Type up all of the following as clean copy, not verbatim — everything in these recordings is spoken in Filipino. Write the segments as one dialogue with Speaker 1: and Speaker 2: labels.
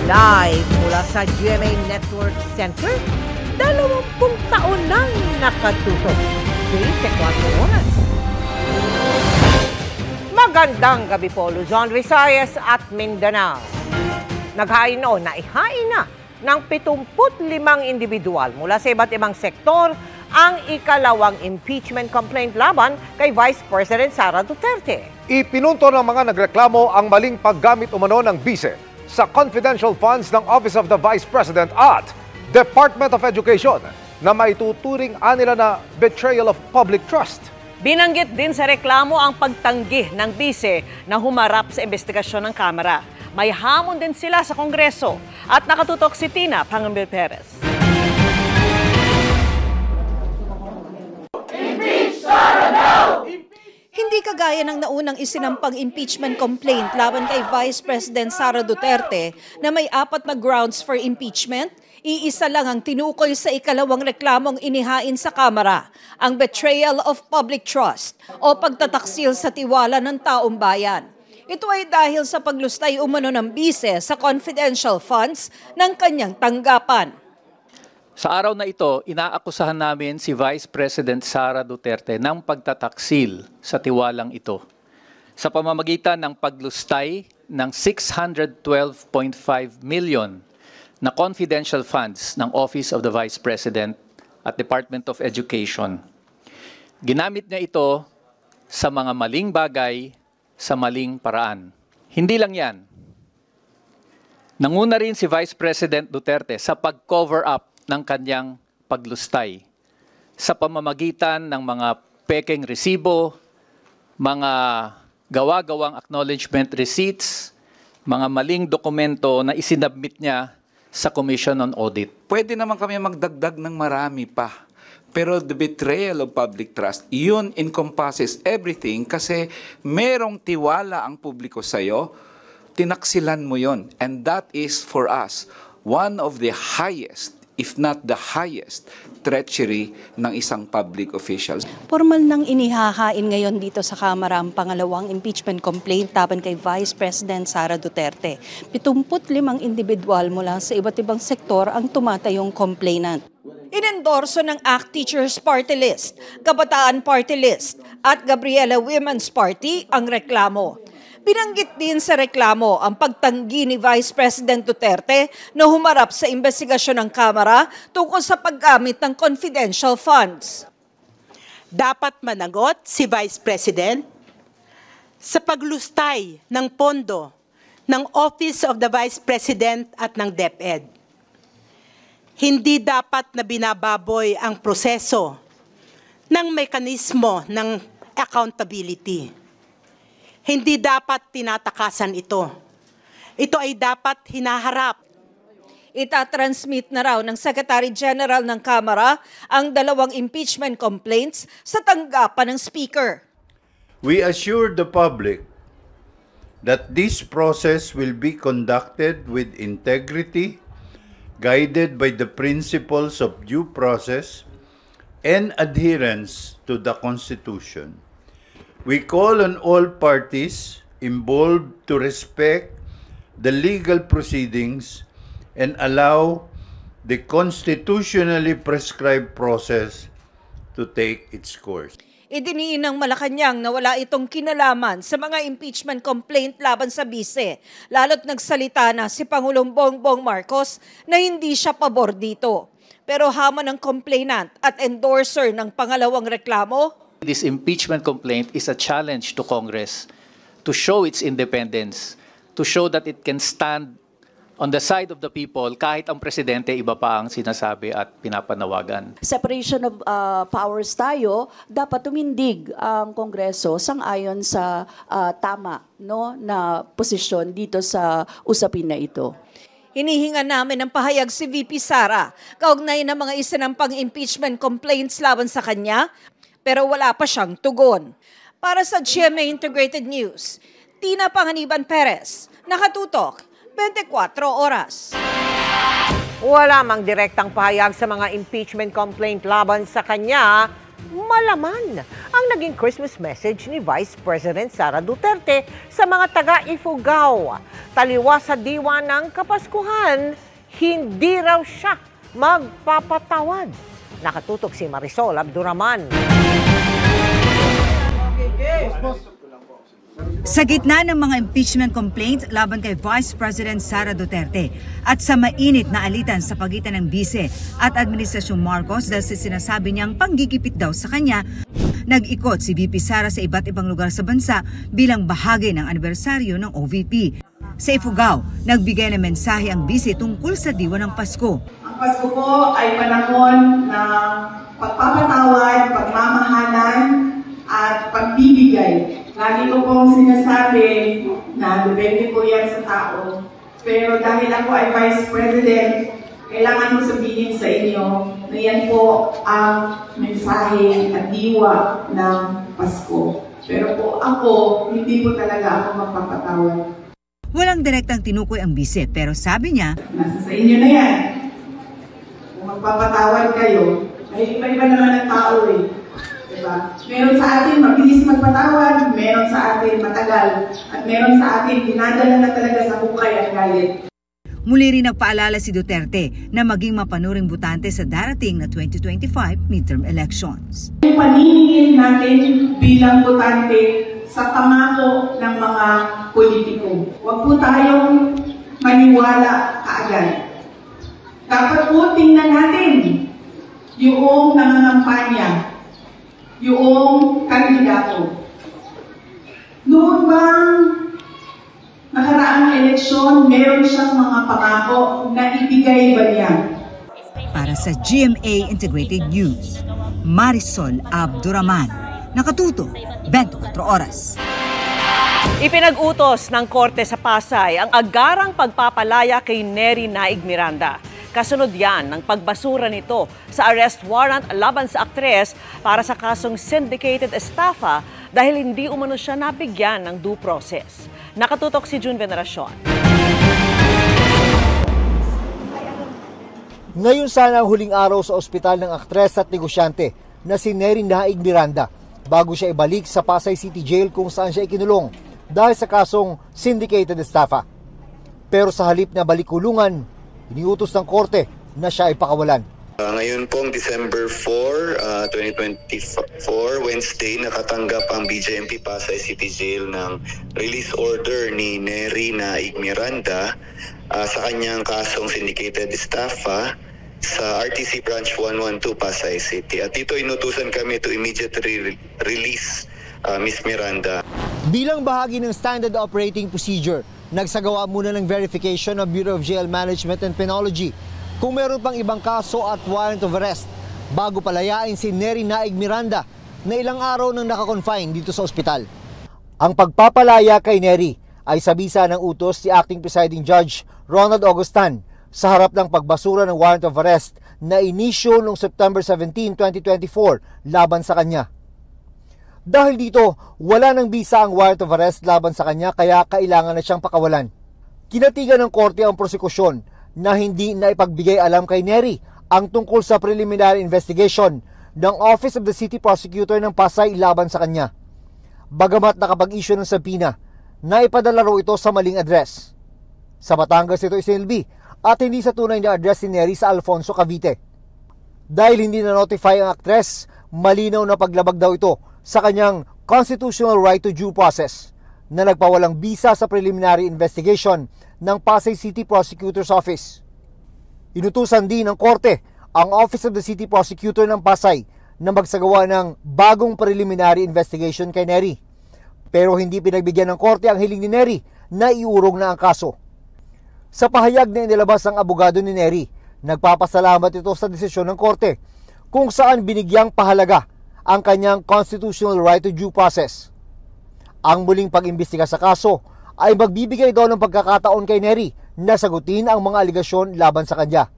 Speaker 1: Live mula sa GMA Network Center, 20 taon nang nakatutok. 24 oras. Magandang gabi po, Luzon, Visayas at Mindanao. Naghain o naihain na ng 75 individual mula sa iba't ibang sektor ang ikalawang impeachment complaint laban kay Vice President Sara Duterte.
Speaker 2: Ipinunto ng mga nagreklamo ang maling paggamit umano ng bise sa confidential funds ng Office of the Vice President at Department of Education na maituturing anila na betrayal of public trust.
Speaker 3: Binanggit din sa reklamo ang pagtanggi ng bise na humarap sa investigasyon ng Kamara. May hamon din sila sa Kongreso at nakatutok si Tina Pangambil Perez.
Speaker 4: Hindi kagaya ng naunang isinampang impeachment complaint laban kay Vice President Sara Duterte na may 4 na grounds for impeachment, iisa lang ang tinukoy sa ikalawang reklamong inihain sa Kamara, ang betrayal of public trust o pagtataksil sa tiwala ng taong bayan. Ito ay dahil sa paglustay umano ng bise sa confidential funds ng kanyang tanggapan.
Speaker 5: Sa araw na ito, inaakusahan namin si Vice President Sara Duterte ng pagtataksil sa tiwalang ito sa pamamagitan ng paglustay ng 612.5 million na confidential funds ng Office of the Vice President at Department of Education. Ginamit niya ito sa mga maling bagay, sa maling paraan. Hindi lang yan. Nanguna rin si Vice President Duterte sa pag-cover up ng kanyang paglustay sa pamamagitan ng mga pekeng resibo, mga gawa-gawang acknowledgement receipts, mga maling dokumento na isinabmit niya sa Commission on Audit.
Speaker 6: Pwede naman kami magdagdag ng marami pa. Pero the betrayal of public trust, yun encompasses everything kasi merong tiwala ang publiko sa'yo, tinaksilan mo yun. And that is for us one of the highest, if not the highest, treachery ng isang public official.
Speaker 4: Formal nang inihahain ngayon dito sa Kamara ang pangalawang impeachment complaint laban kay Vice President Sara Duterte. 75 individual mula sa iba't ibang sektor ang tumatayong complainant. Inendorso ng ACT Teachers Party List, Kabataan Party List at Gabriela Women's Party ang reklamo. Binanggit din sa reklamo ang pagtanggi ni Vice President Duterte na humarap sa investigasyon ng Kamara tungkol sa paggamit ng confidential funds.
Speaker 7: Dapat managot si Vice President sa paglustay ng pondo ng Office of the Vice President at ng DepEd. Hindi dapat na binababoy ang proseso ng mekanismo ng accountability. Hindi dapat tinatakasan ito. Ito ay dapat hinaharap.
Speaker 4: Itatransmit na raw ng Secretary General ng Kamara ang 2 impeachment complaints sa tanggapan ng Speaker.
Speaker 8: We assure the public that this process will be conducted with integrity, guided by the principles of due process and adherence to the Constitution. We call on all parties involved to respect the legal proceedings and allow the constitutionally prescribed process to take its course.
Speaker 4: Idiniin ng Malacanang na wala itong kinalaman sa mga impeachment complaint laban sa bise, lalo't nagsalita na si Pangulong Bongbong Marcos na hindi siya pabor dito. Pero hamon ng complainant at endorser ng pangalawang reklamo,
Speaker 5: This impeachment complaint is a challenge to Congress to show its independence, to show that it can stand on the side of the people kahit ang presidente iba pa ang sinasabi at pinapanawagan.
Speaker 9: Separation of powers tayo, dapat tumindig ang Kongreso sang-ayon sa tama na posisyon dito sa usapin na ito.
Speaker 4: hinihinga namin ng pahayag si VP Sara kaugnay ng mga isinampang impeachment complaints laban sa kanya, pero wala pa siyang tugon. Para sa GMA Integrated News, Tina Panganiban Perez, nakatutok, 24 oras.
Speaker 1: Wala mang direktang pahayag sa mga impeachment complaint laban sa kanya, malaman ang naging Christmas message ni Vice President Sara Duterte sa mga taga-Ifugao. Taliwas sa diwa ng Kapaskuhan, hindi raw siya magpapatawad. Nakatutok si Marisol Abduraman.
Speaker 10: Sa gitna ng mga impeachment complaints laban kay Vice President Sara Duterte at sa mainit na alitan sa pagitan ng Bise at Administrasyong Marcos dahil sa sinasabi niyang panggigipit daw sa kanya, nag-ikot si VP Sara sa iba't ibang lugar sa bansa bilang bahagi ng anibersaryo ng OVP. Sa Ifugao, nagbigay ng mensahe ang Bise tungkol sa diwa ng Pasko.
Speaker 11: Ang Pasko po ay panahon ng pagpapatawad, pagmamahalan at pagbibigay. Lagi ko pong sinasabi na depende po yan sa tao. Pero dahil ako ay Vice President, kailangan ko sabihin sa inyo na yan po ang mensahe at diwa ng Pasko. Pero po ako, hindi po talaga ako magpapatawad.
Speaker 10: Walang direktang tinukoy ang Bise pero sabi niya,
Speaker 11: nasa sa inyo na yan. Kung magpapatawad kayo, dahil iba-iba naman ang tao eh. Diba? Meron sa atin mabilis magpatawad, meron sa atin matagal, at meron sa atin dinadala na talaga sa hukay at galit.
Speaker 10: Muli rin nagpaalala si Duterte na maging mapanuring botante sa darating na 2025 midterm elections.
Speaker 11: Yung paniningil natin bilang botante sa pangako ng mga politiko. Huwag po tayong maniwala kaagad. Dapat po tingnan natin yung nangangampanya, yung kandidato. Noon bang nakaraang eleksyon, meron siyang mga pangako na ibigay ba niya?
Speaker 10: Para sa GMA Integrated News, Marisol Abduraman, nakatuto 24 oras.
Speaker 3: Ipinag-utos ng Korte sa Pasay ang agarang pagpapalaya kay Nery Naig Miranda. Kasunod yan ng pagbasura nito sa arrest warrant laban sa aktres para sa kasong syndicated estafa dahil hindi umano siya nabigyan ng due process. Nakatutok si June Veneracion.
Speaker 12: Ngayon sana ang huling araw sa ospital ng aktres at negosyante na si Nery Naig Miranda bago siya ibalik sa Pasay City Jail kung saan siya ikinulong dahil sa kasong syndicated estafa. Pero sa halip na balik-kulungan, iniutos ng korte na siya ay pakawalan.
Speaker 13: Ngayon pong December 4, 2024, Wednesday, nakatanggap ang BJMP Pasay City Jail ng release order ni Nery Naig Miranda sa kanyang kasong syndicated estafa sa RTC Branch 112 Pasay City. At dito inutusan kami to immediately release Ms. Miranda.
Speaker 12: Bilang bahagi ng standard operating procedure, nagsagawa muna ng verification ng Bureau of Jail Management and Penology kung meron pang ibang kaso at warrant of arrest bago palayain si Nery Naig Miranda na ilang araw nang nakakonfine dito sa ospital. Ang pagpapalaya kay Nery ay sabisa ng utos si Acting Presiding Judge Ronald Augustan sa harap ng pagbasura ng warrant of arrest na inisyo noong September 17, 2024 laban sa kanya. Dahil dito, wala nang bisa ang warrant of arrest laban sa kanya kaya kailangan na siyang pakawalan. Kinatigan ng korte ang prosekusyon na hindi na ipagbigay alam kay Nery ang tungkol sa preliminary investigation ng Office of the City Prosecutor ng Pasay laban sa kanya. Bagamat nakapag-issue ng subpoena, naipadala raw ito sa maling address. Sa Batangas ito isinilbi at hindi sa tunay na address ni Nery sa Alfonso, Cavite. Dahil hindi na-notify ang aktres, malinaw na paglabag daw ito sa kanyang constitutional right to due process na nagpawalang bisa sa preliminary investigation ng Pasay City Prosecutor's Office. Inutusan din ng korte ang Office of the City Prosecutor ng Pasay na magsagawa ng bagong preliminary investigation kay Nery. Pero hindi pinagbigyan ng korte ang hiling ni Nery na iurong na ang kaso. Sa pahayag na inilabas ng abogado ni Nery, nagpapasalamat ito sa desisyon ng korte kung saan binigyang pahalaga ang kanyang constitutional right to due process. Ang muling pag-imbestiga sa kaso ay magbibigay daw ng pagkakataon kay Nery na sagutin ang mga aligasyon laban sa kanya.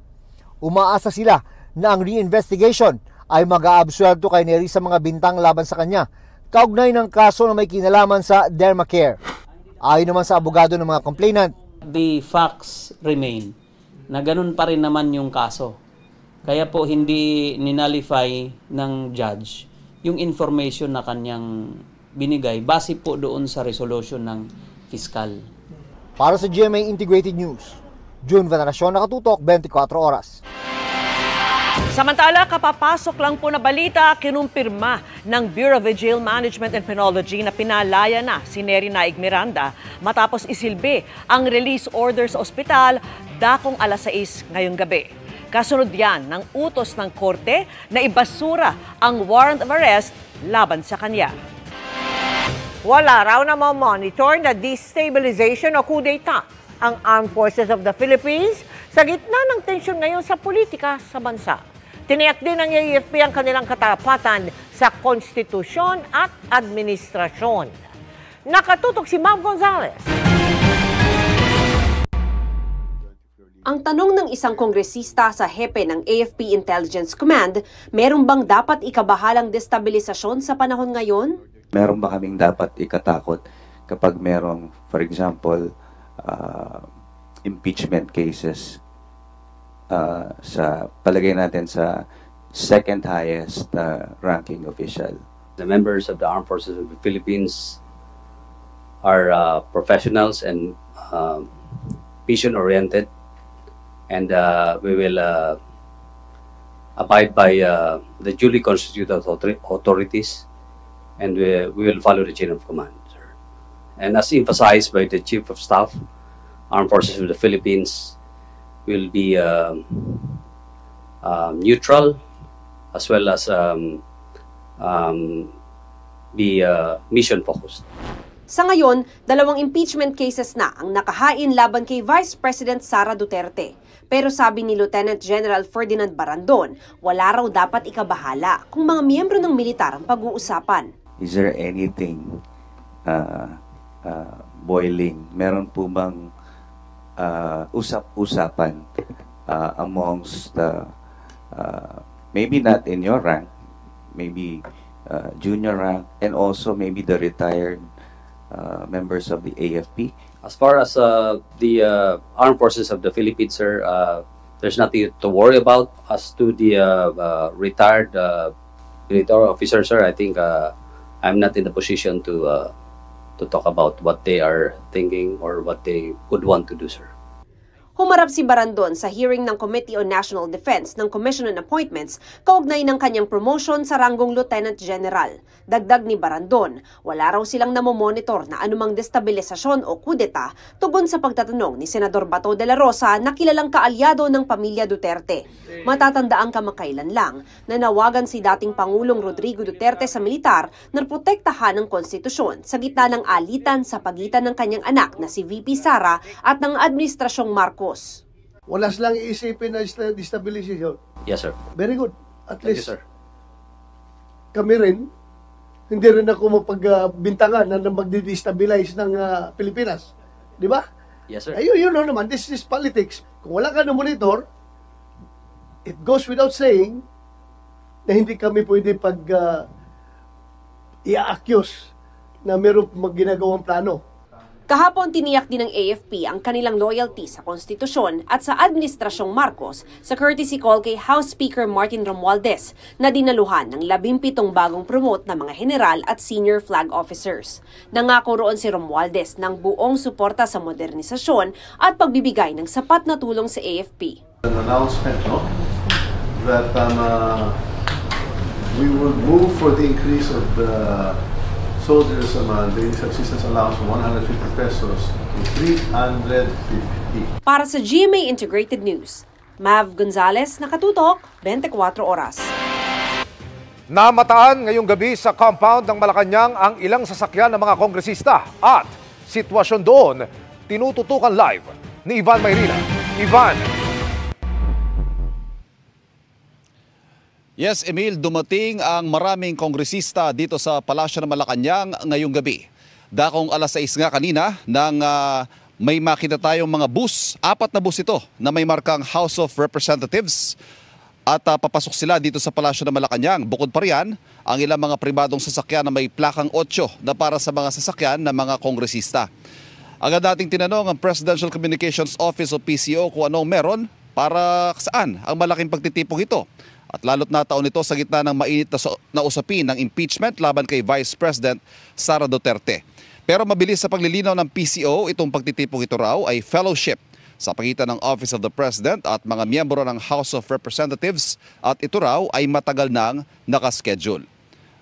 Speaker 12: Umaasa sila na ang reinvestigation ay mag-aabsuelto kay Nery sa mga bintang laban sa kanya, kaugnay ng kaso na may kinalaman sa Dermacare. Ayon naman sa abogado ng mga complainant,
Speaker 14: the facts remain na ganun pa rin naman yung kaso. Kaya po hindi ninalify ng judge yung information na kanyang binigay base po doon sa resolution ng fiscal.
Speaker 12: Para sa GMA Integrated News, June Veneracion, Nakatutok, 24 Oras.
Speaker 3: Samantala, kapapasok lang po na balita, kinumpirma ng Bureau of Jail Management and Penology na pinalaya na si Nery Naig Miranda matapos isilbi ang release order sa ospital dakong alas 6 ngayong gabi. Kasunod yan ng utos ng korte na ibasura ang warrant of arrest laban sa kanya.
Speaker 1: Wala raw na monitor na destabilization o coup d'etat ang Armed Forces of the Philippines sa gitna ng tensyon ngayon sa politika sa bansa. Tiniyak din ng AFP ang kanilang katapatan sa konstitusyon at administrasyon. Nakatutok si Ma'am Gonzales.
Speaker 15: Ang tanong ng isang kongresista sa hepe ng AFP Intelligence Command, meron bang dapat ikabahalang destabilisasyon sa panahon ngayon?
Speaker 16: Meron ba kaming dapat ikatakot kapag merong, for example, impeachment cases sa palagay natin sa second highest ranking official?
Speaker 17: The members of the Armed Forces of the Philippines are professionals and mission-oriented, and we will abide by the duly constituted authorities, and we will follow the chain of command, sir. And as emphasized by the Chief of Staff, Armed Forces of the Philippines will be neutral as well as be mission-focused.
Speaker 15: Sa ngayon, 2 impeachment cases na ang nakahain laban kay Vice President Sara Duterte. Pero sabi ni Lieutenant General Ferdinand Barandon, wala raw dapat ikabahala kung mga miyembro ng militar ang pag-uusapan.
Speaker 16: Is there anything boiling? Meron po bang usap-usapan amongst the, maybe not in your rank, maybe junior rank, and also maybe the retired members of the AFP?
Speaker 17: As far as the Armed Forces of the Philippines, sir, there's nothing to worry about. As to the retired military officers, sir, I think I'm not in the position to talk about what they are thinking or what they would want to do, sir.
Speaker 15: Humarap si Barandon sa hearing ng Committee on National Defense ng Commission on Appointments kaugnay ng kanyang promotion sa ranggong Lieutenant General. Dagdag ni Barandon, wala raw silang namomonitor na anumang destabilisasyon o kudeta tugon sa pagtatanong ni Senador Bato de la Rosa na kilalang kaalyado ng pamilya Duterte. Matatandaan kamakailan lang na nawagan si dating Pangulong Rodrigo Duterte sa militar na protektahan ng konstitusyon sa gitna ng alitan sa pagitan ng kanyang anak na si VP Sara at ng Administrasyong Marcos.
Speaker 18: Wala silang iisipin na destabilisasyon.
Speaker 17: Yes, sir.
Speaker 18: Very good. At
Speaker 17: Thank
Speaker 18: least,
Speaker 17: you, sir.
Speaker 18: Kami rin, hindi rin ako mapagbintangan na magdi-destabilize ng Pilipinas. Di ba?
Speaker 17: Yes, sir.
Speaker 18: Ayun, you know naman, this is politics. Kung wala ka na monitor, it goes without saying na hindi kami pwede i-accuse na mayroong ginagawang plano.
Speaker 15: Kahapon tiniyak din ng AFP ang kanilang loyalty sa konstitusyon at sa Administrasyong Marcos sa courtesy call kay House Speaker Martin Romualdez na dinaluhan ng 17 bagong promote na mga general at senior flag officers. Nangako roon si Romualdez ng buong suporta sa modernisasyon at pagbibigay ng sapat na tulong sa AFP.
Speaker 19: An announcement, no? That we will move for the increase of the soldiers daily subsistence allowance from 150 pesos to 350.
Speaker 15: Para sa GMA Integrated News, Mav Gonzales, Nakatutok, 24 Oras.
Speaker 2: Namataan ngayong gabi sa compound ng Malacanang ang ilang sasakyan ng mga kongresista at sitwasyon doon tinututukan live ni Ivan Mayrina. Ivan.
Speaker 20: Yes, Emil, dumating ang maraming kongresista dito sa Palasyo ng Malacanang ngayong gabi. Dakong alas 6 nga kanina nang may makita tayong mga bus, 4 na bus ito na may markang House of Representatives at papasok sila dito sa Palasyo ng Malacanang. Bukod pa riyan, ang ilang mga pribadong sasakyan na may plakang 8 na para sa mga sasakyan ng mga kongresista. Agad nating tinanong ang Presidential Communications Office o PCO kung anong meron para saan ang malaking pagtitipong ito. At lalo't nataon ito sa gitna ng mainit na usapin ng impeachment laban kay Vice President Sara Duterte. Pero mabilis sa paglilinaw ng PCO, itong pagtitipong ito raw ay fellowship sa pagitan ng Office of the President at mga miyembro ng House of Representatives at ito raw ay matagal nang nakaschedule.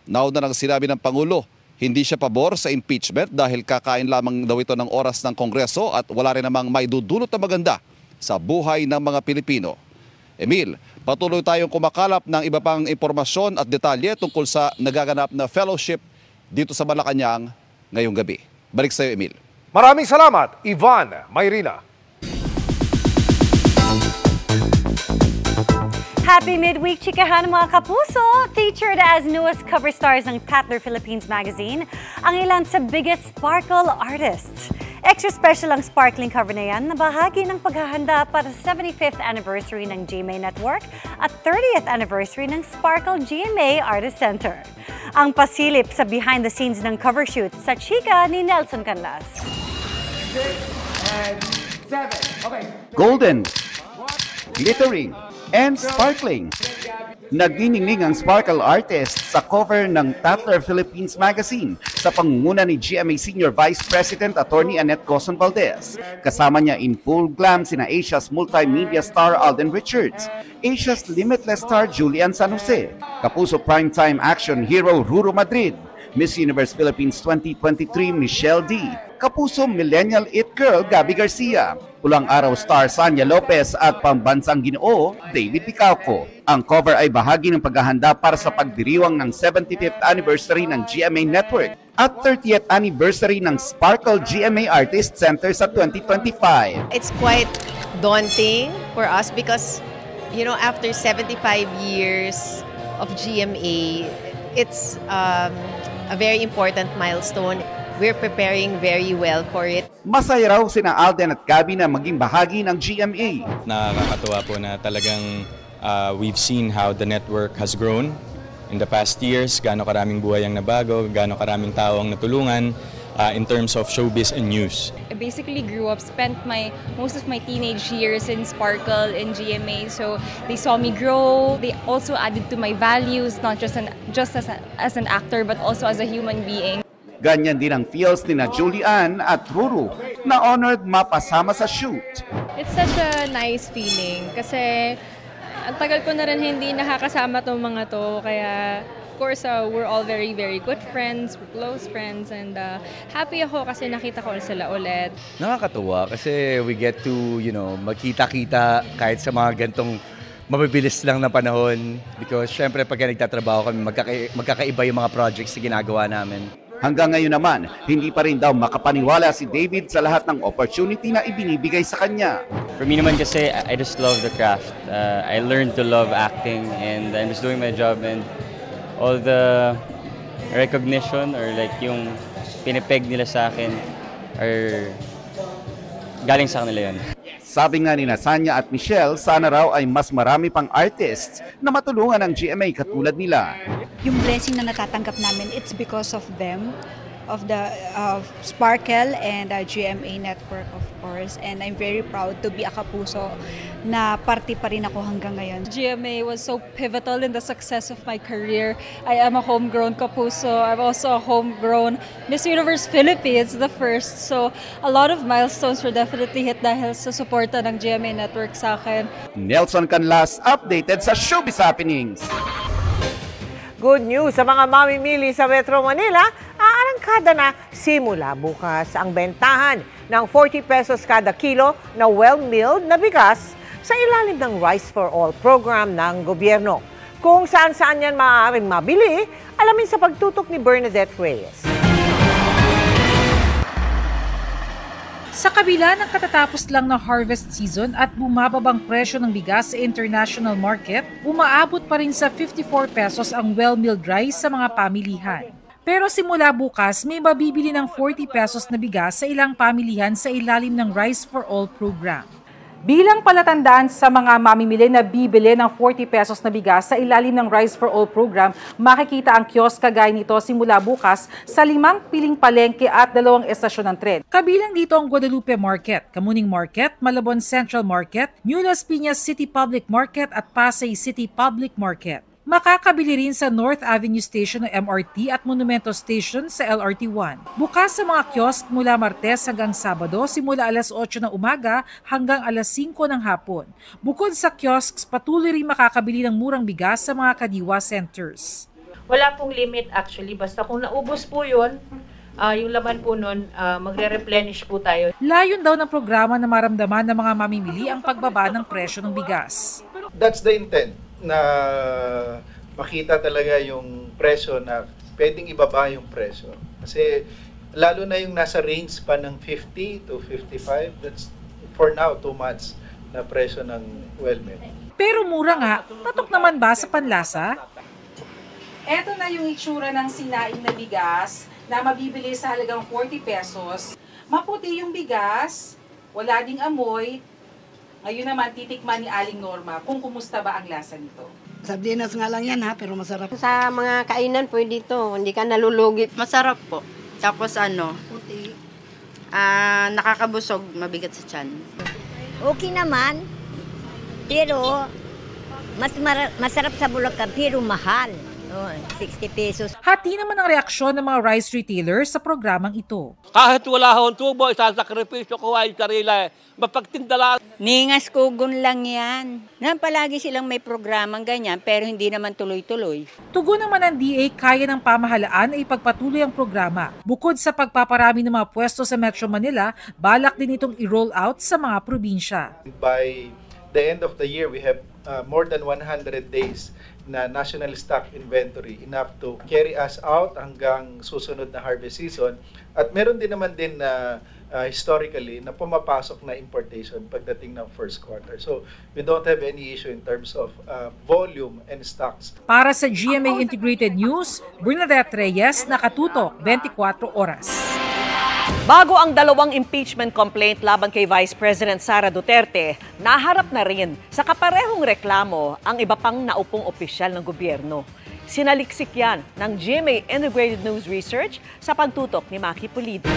Speaker 20: Nauna nang sinabi ng Pangulo, hindi siya pabor sa impeachment dahil kakain lamang daw ito ng oras ng Kongreso at wala rin namang maidudulot na maganda sa buhay ng mga Pilipino. Emil, patuloy tayong kumakalap ng iba pang impormasyon at detalye tungkol sa nagaganap na fellowship dito sa Malacanang ngayong gabi. Balik sa iyo, Emil.
Speaker 2: Maraming salamat, Ivan Mayrina.
Speaker 21: Happy midweek, chikahan mga kapuso! Featured as newest cover stars ng Tatler Philippines magazine, ang ilan sa biggest sparkle artists. Extra special ang sparkling cover na yan na bahagi ng paghahanda para sa 75th anniversary ng GMA Network at 30th anniversary ng Sparkle GMA Artist Center. Ang pasilip sa behind the scenes ng cover shoot sa chika ni Nelson Canlas.
Speaker 22: 6 and 7. Okay.
Speaker 23: Golden, glittering, and sparkling. Nagniningning ang sparkle artist sa cover ng Tatler Philippines magazine sa pangunguna ni GMA Senior Vice President Attorney Annette Coson Valdez. Kasama niya in full glam sina Asia's multimedia star Alden Richards, Asia's limitless star Julian San Jose, Kapuso primetime action hero Ruru Madrid, Miss Universe Philippines 2023 Michelle D, Kapuso millennial it girl Gabby Garcia, Pulang Araw star Sanya Lopez at pambansang Ginoo David Dicauco. Ang cover ay bahagi ng paghahanda para sa pagdiriwang ng 75th anniversary ng GMA Network at 30th anniversary ng Sparkle GMA Artist Center sa 2025.
Speaker 24: It's quite daunting for us because, you know, after 75 years of GMA, it's a very important milestone. We're preparing very well for it.
Speaker 23: Masaya raw sina Alden at Gabby na maging bahagi ng GMA.
Speaker 25: Nakakatuwa po na talagang we've seen how the network has grown in the past years, gaano karaming buhay ang nabago, gaano karaming tao ang natulungan in terms of showbiz and news.
Speaker 26: I basically grew up, spent most of my teenage years in Sparkle and GMA, so they saw me grow. They also added to my values, not just as an actor, but also as a human being.
Speaker 23: Ganyan din ang feels ni na Julian at Ruru na honored mapasama sa shoot.
Speaker 27: It's such a nice feeling kasi ang tagal ko na rin hindi nakakasama tong mga to, kaya of course we're all very good friends, we're close friends, and happy ako kasi nakita ko sila ulit.
Speaker 28: Nakakatuwa kasi we get to, magkita-kita kahit sa mga gantong mabibilis lang na panahon because syempre pagka nagtatrabaho kami magkakaiba yung mga projects na ginagawa namin.
Speaker 23: Hanggang ngayon naman, hindi pa rin daw makapaniwala si David sa lahat ng opportunity na ibinibigay sa kanya.
Speaker 29: For me naman kasi, I just love the craft. I learned to love acting and I'm just doing my job, and all the recognition or like yung pinipeg nila sa akin are galing sa kanila yun.
Speaker 23: Sabi nga ni Sanya at Michelle, sana raw ay mas marami pang artists na matulungan ng GMA katulad nila.
Speaker 30: Yung blessing na natatanggap namin, it's because of them, of the Sparkle and GMA Network, of course. And I'm very proud to be a Kapuso na parte pa rin ako hanggang ngayon.
Speaker 26: GMA was so pivotal in the success of my career. I am a homegrown Kapuso. I'm also a homegrown Miss Universe Philippines, the first. So a lot of milestones were definitely hit dahil sa suporta ng GMA Network sa akin.
Speaker 23: Nelson Canlas, updated sa Showbiz Happenings.
Speaker 1: Good news sa mga mamimili sa Metro Manila, aarangkada na simula bukas ang bentahan ng 40 pesos kada kilo na well-milled na bigas sa ilalim ng Rice for All program ng gobyerno. Kung saan-saan yan maaaring mabili, alamin sa pagtutok ni Bernadette Reyes.
Speaker 31: Sa kabila ng katatapos lang na harvest season at bumababang presyo ng bigas sa international market, umaabot pa rin sa 54 pesos ang well-milled rice sa mga pamilihan. Pero simula bukas, may mabibili ng 40 pesos na bigas sa ilang pamilihan sa ilalim ng Rice for All program. Bilang palatandaan sa mga mamimili na bibili ng 40 pesos na bigas sa ilalim ng Rice for All program, makikita ang kiosk kagaya nito simula bukas sa 5 piling palengke at 2 estasyon ng tren. Kabilang dito ang Guadalupe Market, Kamuning Market, Malabon Central Market, New Las Piñas City Public Market at Pasay City Public Market. Makakabili rin sa North Avenue Station ng MRT at Monumento Station sa LRT1. Bukas sa mga kiosk mula Martes hanggang Sabado simula alas 8 ng umaga hanggang alas 5 ng hapon. Bukod sa kiosks, patuloy rin makakabili ng murang bigas sa mga kadiwa centers.
Speaker 4: Wala pong limit actually, basta kung naubos po yun, yung laman po nun, magre-replenish po tayo.
Speaker 31: Layon daw ng programa na maramdaman ng mga mamimili ang pagbaba ng presyo ng bigas.
Speaker 5: That's the intent, na makita talaga yung presyo na pwedeng ibaba yung presyo. Kasi lalo na yung nasa range pa ng 50 to 55, that's for now too much na presyo ng well-made.
Speaker 31: Pero mura nga, patok naman ba sa panlasa? Eto na yung itsura ng sinaing na bigas na mabibili sa halagang 40 pesos. Maputi yung bigas, wala ding amoy. Ngayon naman, titikman ni Aling Norma kung kumusta ba ang lasa nito.
Speaker 6: Sardinas nga lang yan ha, pero masarap.
Speaker 7: Sa mga kainan pwede ito, hindi ka nalulugi.
Speaker 8: Masarap po. Tapos puti. Nakakabusog, mabigat sa tiyan.
Speaker 9: Okay naman, pero masarap sa Bulacan, pero mahal. 60 pesos.
Speaker 31: Hati naman ang reaksyon ng mga rice retailers sa programang ito.
Speaker 10: Kahit wala akong tubo, isasakripisyo ko ay sarili. Mapagtindala.
Speaker 11: Ningas kugon lang yan. Palagi silang may programang ganyan pero hindi naman tuloy-tuloy.
Speaker 31: Tugon naman ng DA, kaya ng pamahalaan ay ipagpatuloy ang programa. Bukod sa pagpaparami ng mga pwesto sa Metro Manila, balak din itong i-roll out sa mga probinsya.
Speaker 5: By the end of the year, we have more than 100 days na national stock inventory, enough to carry us out hanggang susunod na harvest season. At meron din naman din na historically na pumapasok na importation pagdating ng first quarter. So we don't have any issue in terms of volume and stocks.
Speaker 31: Para sa GMA Integrated News, Bernadette Reyes, nakatutok 24 oras.
Speaker 3: Bago ang 2 impeachment complaint laban kay Vice President Sara Duterte, naharap na rin sa kaparehong reklamo ang iba pang naupong opisyal ng gobyerno. Sinaliksik yan ng GMA Integrated News Research sa pagtutok ni Maki Pulido.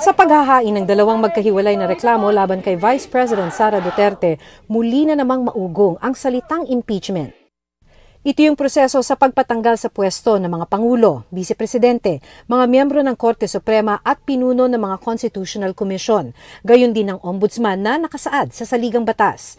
Speaker 12: Sa paghahain ng 2 magkahiwalay na reklamo laban kay Vice President Sara Duterte, muli na namang maugong ang salitang impeachment. Ito yung proseso sa pagpatanggal sa pwesto ng mga Pangulo, Vice Presidente, mga miyembro ng Korte Suprema at pinuno ng mga Constitutional Commission, gayon din ng Ombudsman na nakasaad sa saligang batas.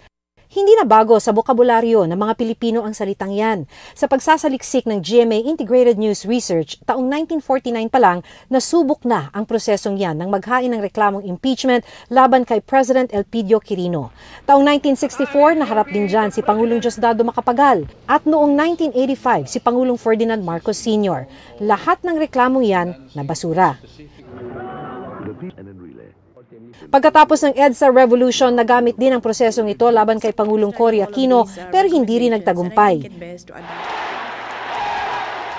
Speaker 12: Hindi na bago sa bokabularyo ng mga Pilipino ang salitang yan. Sa pagsasaliksik ng GMA Integrated News Research, taong 1949 pa lang, nasubok na ang prosesong yan ng maghain ng reklamong impeachment laban kay President Elpidio Quirino. Taong 1964, naharap din dyan si Pangulong Diosdado Macapagal at noong 1985 si Pangulong Ferdinand Marcos Sr. Lahat ng reklamong yan na basura. Pagkatapos ng EDSA Revolution, nagamit din ang prosesong ito laban kay Pangulong Cory Aquino pero hindi rin nagtagumpay.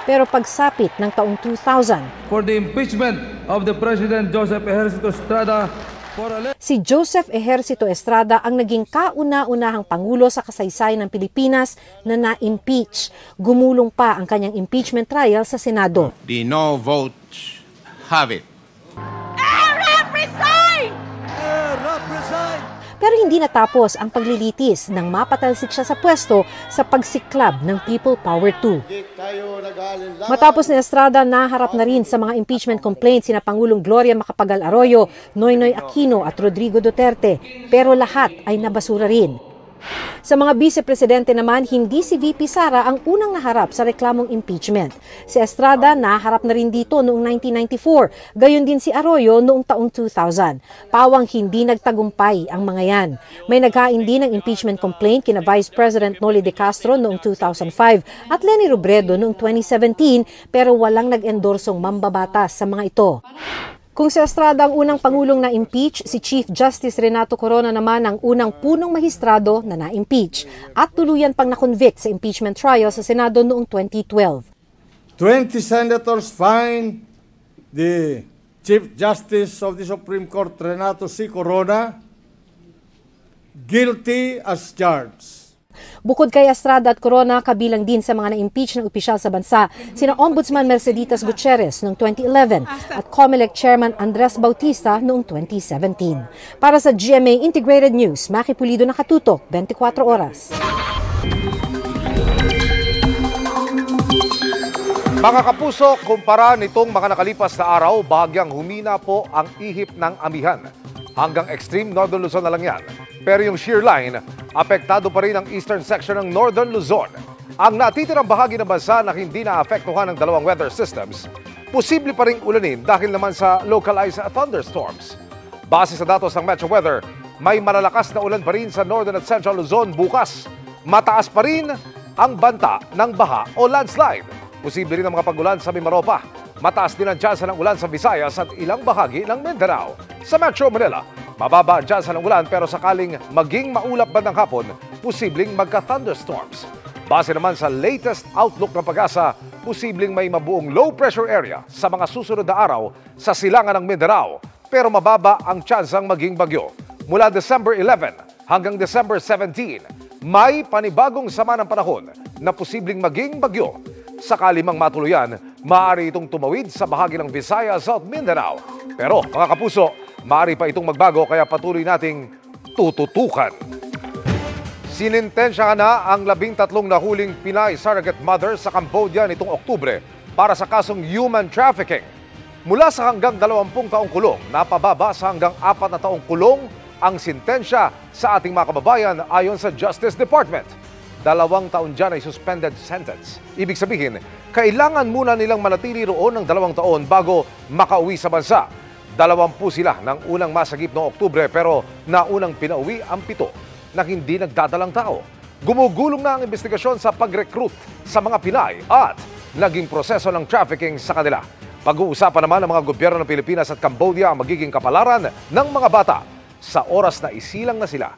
Speaker 12: Pero pagsapit ng taong 2000,
Speaker 13: for the impeachment of the President Joseph Ejercito Estrada,
Speaker 12: si Joseph Ejercito Estrada ang naging kauna-unahang Pangulo sa kasaysayan ng Pilipinas na na-impeach. Gumulong pa ang kanyang impeachment trial sa Senado.
Speaker 14: The no votes have it.
Speaker 12: Pero hindi natapos ang paglilitis nang mapatalsik siya sa pwesto sa pagsiklab ng People Power 2. Matapos ni Estrada, naharap na rin sa mga impeachment complaints sina Pangulong Gloria Macapagal Arroyo, Noynoy Aquino at Rodrigo Duterte, pero lahat ay nabasura rin. Sa mga vice-presidente naman, hindi si VP Sara ang unang naharap sa reklamong impeachment. Si Estrada naharap na rin dito noong 1994, gayon din si Arroyo noong taong 2000. Pawang hindi nagtagumpay ang mga yan. May naghain din ng impeachment complaint kina Vice President Noli De Castro noong 2005 at Leni Robredo noong 2017, pero walang nag-endorsong mambabatas sa mga ito. Kung si Estrada ang unang Pangulong na-impeach, si Chief Justice Renato Corona naman ang unang punong mahistrado na na-impeach at tuluyan pang na-convict sa impeachment trial sa Senado noong 2012.
Speaker 13: 20 senators find the
Speaker 2: Chief Justice of the Supreme Court Renato C. Corona, guilty as charged.
Speaker 12: Bukod kay Estrada at Corona, kabilang din sa mga na-impeach na opisyal sa bansa, sina Ombudsman Merceditas Gutierrez noong 2011 at COMELEC Chairman Andres Bautista noong 2017. Para sa GMA Integrated News, Maki Pulido, nakatutok, 24 oras.
Speaker 15: Mga kapuso, kumpara nitong mga nakalipas na araw, bahagyang humina po ang ihip ng amihan. Hanggang extreme Northern Luzon na lang yan. Pero yung shear line, apektado pa rin ang eastern section ng Northern Luzon. Ang natitirang bahagi ng bansa na hindi naapektuhan ng dalawang weather systems, posible pa rin ulanin dahil naman sa localized thunderstorms. Base sa datos ng Metro Weather, may malalakas na ulan pa rin sa Northern at Central Luzon bukas. Mataas pa rin ang banta ng baha o landslide. Posible rin ang mga pag-ulan sa Mimaropa. Mataas din ang tsansa ng ulan sa Visayas at ilang bahagi ng Mindanao. Sa Metro Manila, mababa ang tsansa ng ulan pero sakaling maging maulap bandang hapon, posibleng magka-thunderstorms. Base naman sa latest outlook ng Pag-asa, posibleng may mabuong low pressure area sa mga susunod na araw sa silangan ng Mindanao pero mababa ang tsansang maging bagyo. Mula December 11 hanggang December 17, may panibagong sama ng panahon na posibleng maging bagyo. Sakali mang matuluyan, maaari itong tumawid sa bahagi ng Visayas at Mindanao. Pero mga kapuso, maaari pa itong magbago kaya patuloy nating tututukan. Sinintensya na ang 13 nahuling Pinay surrogate mother sa Cambodia nitong Oktubre para sa kasong human trafficking. Mula sa hanggang 20 taong kulong, napababa sa hanggang 4 na taong kulong ang sintensya sa ating mga kababayan ayon sa Justice Department. 2 taon dyan ay suspended sentence. Ibig sabihin, kailangan muna nilang manatili roon ng 2 taon bago makauwi sa bansa. 20 sila ng unang masagip noong Oktubre pero naunang pinauwi ang 7 na hindi nagdadalang tao. Gumugulong na ang investigasyon sa pag-recruit sa mga Pinay at naging proseso ng trafficking sa kanila. Pag-uusapan naman ng mga gobyerno ng Pilipinas at Cambodia ang magiging kapalaran ng mga bata sa oras na isilang na sila.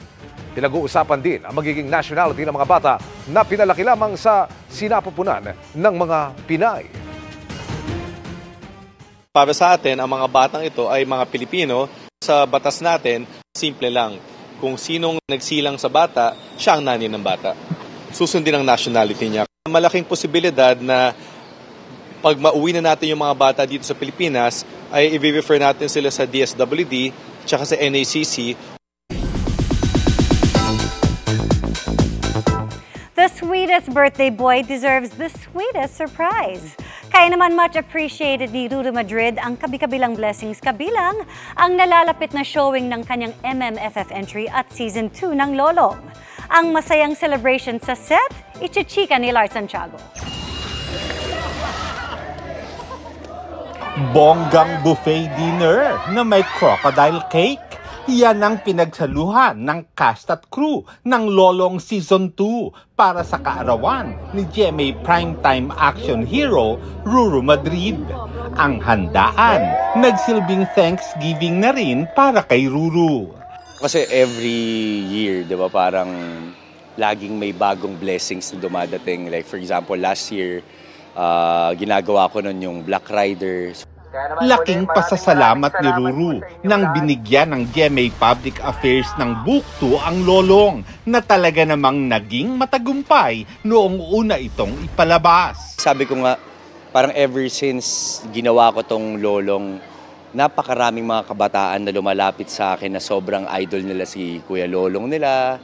Speaker 15: Pinag-uusapan din ang magiging nationality ng mga bata na pinalaki lamang sa sinapupunan ng mga Pinay.
Speaker 16: Para sa atin, ang mga batang ito ay mga Pilipino. Sa batas natin, simple lang. Kung sinong nagsilang sa bata, siya ang nanay ng bata. Susundin ang nationality niya. Malaking posibilidad na pag mauwi na natin yung mga bata dito sa Pilipinas, ay i-refer natin sila sa DSWD tsaka sa NACC.
Speaker 17: The sweetest birthday boy deserves the sweetest surprise. Kaya naman much appreciated ni Ruru Madrid ang kabi-kabilang blessings kabilang ang nalalapit na showing ng kanyang MMFF entry at Season 2 ng Lolong. Ang masayang celebration sa set, ichichika ni Lars Santiago.
Speaker 18: Bonggang buffet dinner na may crocodile cake. Yan ang pinagsaluhan ng cast at crew ng Lolong Season 2 para sa kaarawan ni GMA primetime action hero Ruru Madrid. Ang handaan, nagsilbing Thanksgiving na rin para kay Ruru.
Speaker 28: Kasi every year, di ba, parang laging may bagong blessings na dumadating. Like for example, last year, ginagawa ko nun yung Black Rider.
Speaker 18: Laking pasasalamat ni Ruru nang binigyan ng GMA Public Affairs ng Book 2 ang Lolong na talaga namang naging matagumpay noong una itong ipalabas.
Speaker 28: Sabi ko nga, parang ever since ginawa ko tong Lolong, napakaraming mga kabataan na lumalapit sa akin na sobrang idol nila si Kuya Lolong nila.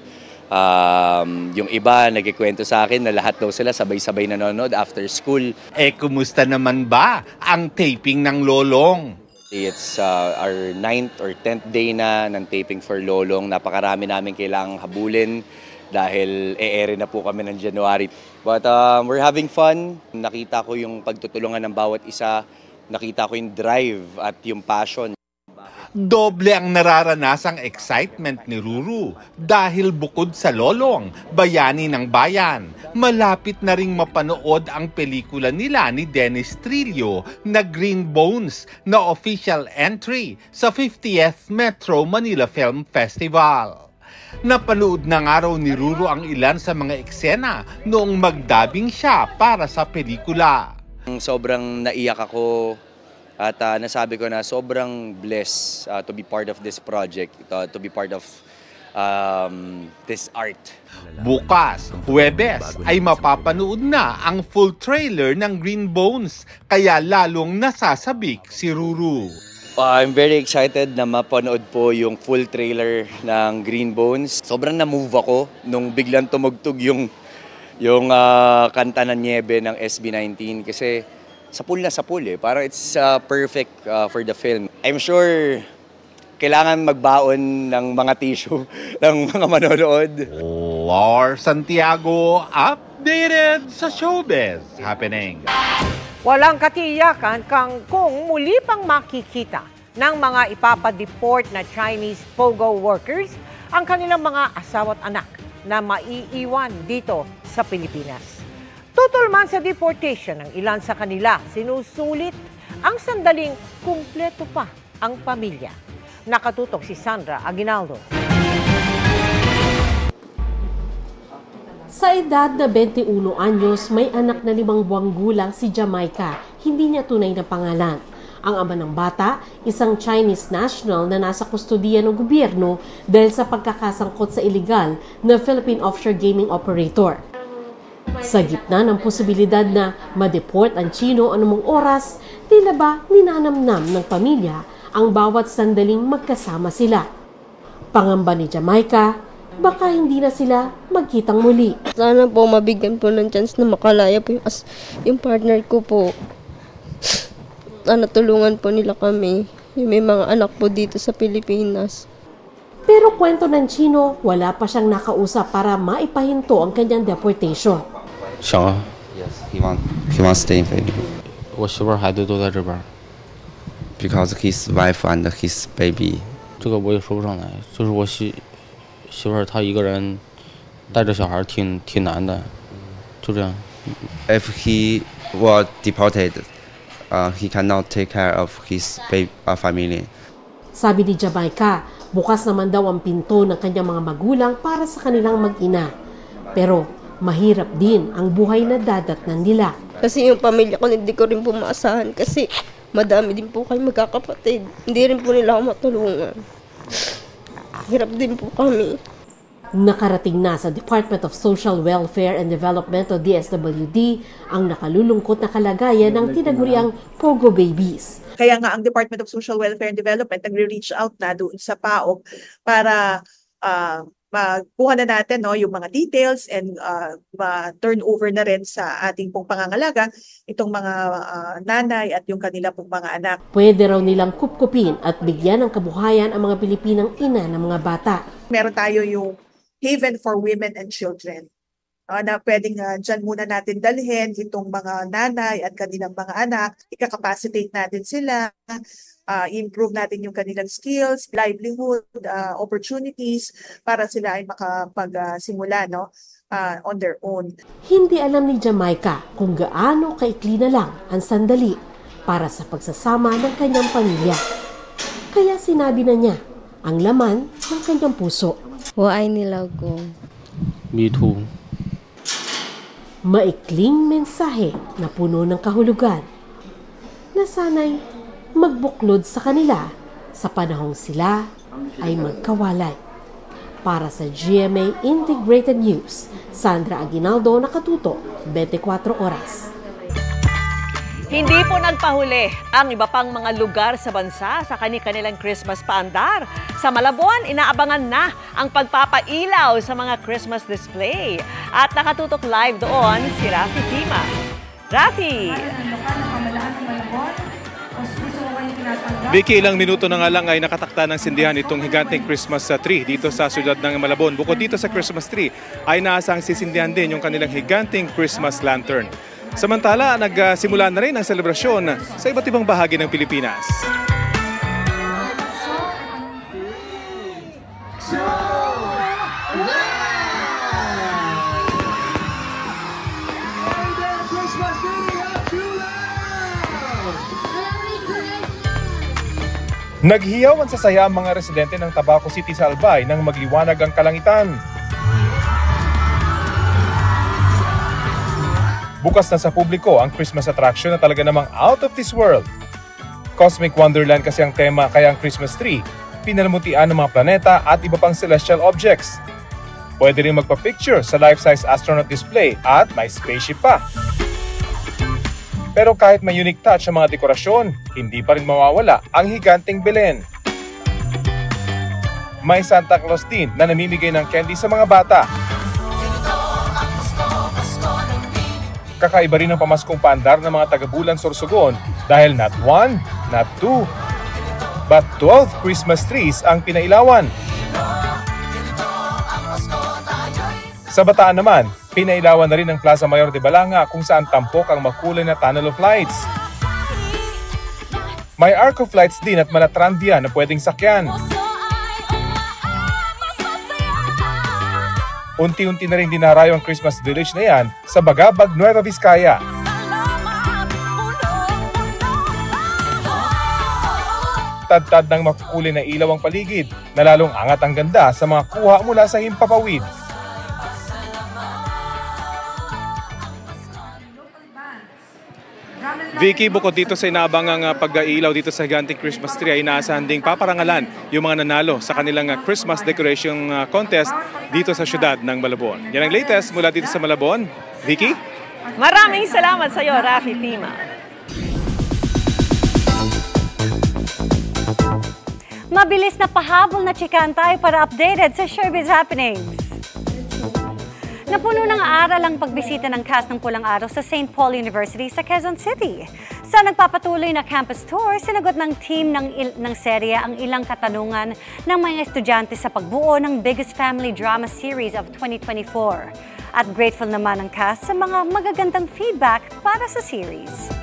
Speaker 28: Yung iba nagkikwento sa akin na lahat daw sila sabay-sabay nanonood after school.
Speaker 18: Kumusta naman ba ang taping ng Lolong?
Speaker 28: It's our 9th or 10th day na ng taping for Lolong. Napakarami namin kailangang habulin dahil e-air na po kami ng January. But we're having fun. Nakita ko yung pagtutulungan ng bawat isa. Nakita ko yung drive at yung passion.
Speaker 18: Doble ang nararanasang excitement ni Ruru dahil bukod sa Lolong, Bayani ng Bayan, malapit na ring mapanood ang pelikula nila ni Dennis Trillo na Green Bones na official entry sa 50th Metro Manila Film Festival. Napanood na nga raw ni Ruru ang ilan sa mga eksena noong magdabing siya para sa pelikula.
Speaker 28: Sobrang naiyak ako At nasabi ko na sobrang blessed to be part of this project, to be part of this art.
Speaker 18: Bukas, Huwebes, ay mapapanood na ang full trailer ng Green Bones, kaya lalong nasasabik si Ruru.
Speaker 28: I'm very excited na mapanood po yung full trailer ng Green Bones. Sobrang na-move ako nung biglang tumugtog yung kanta ng Niebe ng SB19 kasi sa pool eh. Parang it's perfect for the film. I'm sure kailangan magbaon ng mga tissue ng mga manonood.
Speaker 18: Lars Santiago, updated sa showbiz happening.
Speaker 1: Walang katiyakan kung muli pang makikita ng mga ipapadeport na Chinese POGO workers ang kanilang mga asawa at anak na maiiwan dito sa Pilipinas. Tutol man sa deportation ng ilan sa kanila, sinusulit ang sandaling kumpleto pa ang pamilya. Nakatutok si Sandra Aguinaldo.
Speaker 19: Sa edad na 21 anyos, may anak na 5 buwang gulang si Jamaica. Hindi niya tunay na pangalan. Ang ama ng bata, isang Chinese national na nasa kustodiya ng gobyerno dahil sa pagkakasangkot sa iligal na Philippine offshore gaming operator. Sa gitna ng posibilidad na ma-deport ang Chino anumang oras, tila ba ninanamnam ng pamilya ang bawat sandaling magkasama sila. Pangamba ni Jamaica, baka hindi na sila magkitang muli.
Speaker 7: Sana po mabigyan po ng chance na makalaya po yung partner ko po. Sana tulungan po nila kami. May mga anak po dito sa Pilipinas.
Speaker 19: Pero kwento ng Chino, wala pa siyang nakausap para maipahinto ang kanyang deportation. Yes, he wants to stay in Philippines. 我媳妇儿孩子都在这边。Because his wife and his baby. 这个我也说不上来，就是我媳妇儿她一个人带着小孩挺难的，就这样。If he was deported, he cannot take care of his family. Sabi ni Jamaica, bukas naman daw ang pinto ng kanyang mga magulang para sa kanilang mag-ina. Pero mahirap din ang buhay na dadatnan nila.
Speaker 7: Kasi yung pamilya ko, hindi ko rin po maasahan kasi madami din po kayo magkakapatid. Hindi rin po nila ako matulungan. Hirap din po kami.
Speaker 19: Nakarating na sa Department of Social Welfare and Development o DSWD ang nakalulungkot na kalagayan ng tinaguriang POGO babies.
Speaker 20: Kaya nga ang Department of Social Welfare and Development nagre-reach out na doon sa PAOK para magkuha na natin yung mga details and ma-turn over na rin sa ating pong pangangalaga itong mga nanay at yung kanila pong mga anak.
Speaker 19: Pwede raw nilang kupkupin at bigyan ng kabuhayan ang mga Pilipinang ina ng mga bata.
Speaker 20: Meron tayo yung Haven for Women and Children na pwedeng dyan muna natin dalhin itong mga nanay at kanilang mga anak. Ika-capacitate natin sila, improve natin yung kanilang skills, livelihood, opportunities para sila ay makapagsimula on their own.
Speaker 19: Hindi alam ni Jamaica kung gaano kaikli na lang ang sandali para sa pagsasama ng kanyang pamilya. Kaya sinabi na niya ang laman ng kanyang puso.
Speaker 7: Waay nila ko.
Speaker 19: Me too. Maikling mensahe na puno ng kahulugan na sana'y magbuklod sa kanila sa panahong sila ay magkawalay. Para sa GMA Integrated News, Sandra Aguinaldo, nakatuto, 24 oras.
Speaker 3: Hindi po nagpahuli ang iba pang mga lugar sa bansa sa kanilang Christmas paandar. Sa Malabon, inaabangan na ang pagpapailaw sa mga Christmas display. At nakatutok live doon si Rafi Tima. Rafi!
Speaker 21: Vicky, ilang minuto na nga lang ay nakatakta ng sindihan itong higanteng Christmas tree dito sa siyudad ng Malabon. Bukod dito sa Christmas tree ay naasang sisindihan din yung kanilang higanteng Christmas lantern. Samantala, nagsimula na rin ang selebrasyon sa iba't ibang bahagi ng Pilipinas. Naghiyaw ang sasaya ang mga residente ng Tabaco City sa Albay nang magliwanag ang kalangitan. Bukas na sa publiko ang Christmas attraction na talaga namang out of this world. Cosmic Wonderland kasi ang tema, kaya ang Christmas tree, pinalumutian ng mga planeta at iba pang celestial objects. Pwede rin magpa-picture sa life-size astronaut display at may spaceship pa. Pero kahit may unique touch ang mga dekorasyon, hindi pa rin mawawala ang higanting Belen. May Santa Claus din na namimigay ng candy sa mga bata. Kakaiba rin ang pamaskong paandar ng mga taga-Bulan, Sorsogon dahil not 1, not 2, but 12 Christmas trees ang pinailawan. Sa Bataan naman, pinailawan na rin ang Plaza Mayor de Balanga kung saan tampok ang makulay na tunnel of lights. May arc of lights din at malatrandia na pwedeng sakyan. Unti-unti na rin dinarayo ang Christmas village na yan sa Bagabag, Nueva Vizcaya. Tad-tad ng makukulay na ilaw ang paligid na lalong angat ang ganda sa mga kuha mula sa himpapawid. Vicky, bukod dito sa inaabangang pag-iilaw dito sa higanting Christmas tree ay inaasahan ding paparangalan yung mga nanalo sa kanilang Christmas decoration contest dito sa syudad ng Malabon. Yan ang latest mula dito sa Malabon. Vicky?
Speaker 3: Maraming salamat sa iyo, Rafi Tima.
Speaker 17: Mabilis na pahabol na chikan tayo para updated sa Showbiz Happenings. Napuno ng aral ang pagbisita ng cast ng Pulang Araw sa St. Paul University sa Quezon City. Sa nagpapatuloy na campus tour, sinagot ng team ng serye ang ilang katanungan ng mga estudyante sa pagbuo ng biggest family drama series of 2024. At grateful naman ang cast sa mga magagandang feedback para sa series.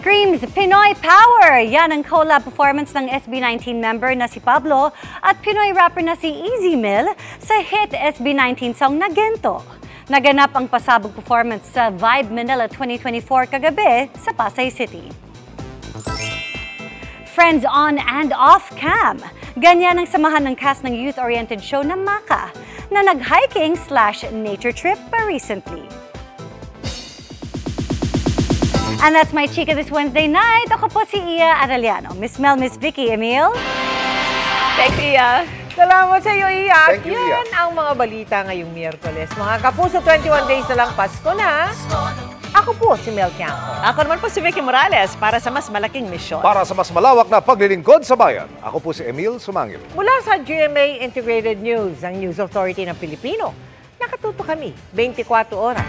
Speaker 17: Screams Pinoy Power! Yan ang collab performance ng SB19 member na si Pablo at Pinoy rapper na si Easy Mill sa hit SB19 song na Gento. Naganap ang pasabog performance sa Vibe Manila 2024 kagabi sa Pasay City. Friends on and off cam. Ganyan ang samahan ng cast ng youth-oriented show na Maka na nag-hiking/nature trip pa recently. And that's my chika this Wednesday night. Ako po si Iya Arellano. Miss Mel, Miss Vicky, Emil.
Speaker 3: Thanks, Iya.
Speaker 1: Salamat sa iyo, Iya.
Speaker 15: Thank you, Iya.
Speaker 1: Yan ang mga balita ngayong Miyerkules. Mga kapuso, 21 days na lang Pasko na. Ako po si Mel Tiangco.
Speaker 3: Ako naman po si Vicky Morales para sa mas malaking misyon.
Speaker 15: Para sa mas malawak na paglilingkod sa bayan, ako po si Emil Sumangil.
Speaker 1: Mula sa GMA Integrated News, ang News Authority ng Pilipino, nakatuto kami 24 oras.